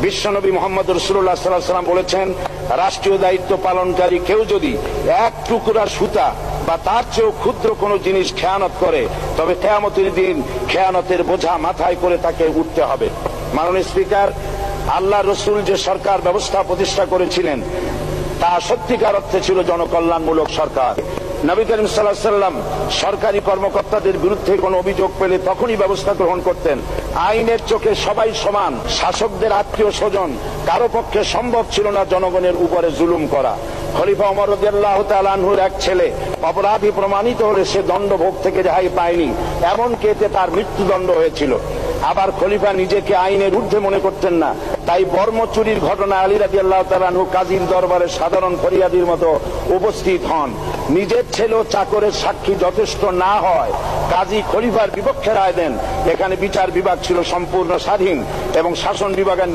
বিশ্বনবী মুহাম্মদ রাসূলুল্লাহ সাল্লাল্লাহু আলাইহি ওয়াসাল্লাম বলেছেন, রাষ্ট্রীয় দায়িত্ব পালনকারী কেউ যদি এক টুকরা সুতা বা তার চেয়েও ক্ষুদ্র কোনো জিনিস খেয়ানত করে, তবে কিয়ামতের দিন খেয়ানতের বোঝা মাথায় করে তাকে উঠতে হবে। মাননীয় স্পিকার, আল্লাহ রসুল যে সরকার ব্যবস্থা প্রতিষ্ঠা করেছিলেন তা সত্যিকার অর্থে ছিল জনকল্যাণমূলক সরকার। নবী করিম সাল্লাল্লাহু আলাইহি ওয়াসাল্লাম সরকারি কর্মকর্তাদের বিরুদ্ধে কোনো অভিযোগ পেলে তখনই ব্যবস্থা গ্রহণ করতেন। আইনের চোখে সবাই সমান। শাসকদের আত্মীয় স্বজন কারো পক্ষে সম্ভব ছিল না জনগণের উপরে জুলুম করা। খলিফা ওমর রাদিয়াল্লাহু তাআলা আনহুর এক ছেলে অপরাধী প্রমাণিত হলে সে দণ্ডভোগ থেকে রেহাই পায়নি, এমনকি এতে তার মৃত্যুদণ্ড হয়েছিল। আবার খলিফা নিজেকে আইনের ঊর্ধ্বে মনে করতেন না, তাই বর্ম চুরির ঘটনা আলী রাদিয়াল্লাহু তাআলা আনহু কাজীর দরবারে সাধারণ ফরিয়াদির মতো উপস্থিত হন। নিজের ছেলে ও চাকরের সাক্ষী যথেষ্ট না হয় কাজী খলিফার বিপক্ষে রায় দেন। এখানে বিচার বিভাগ ছিল সম্পূর্ণ স্বাধীন এবং শাসন বিভাগের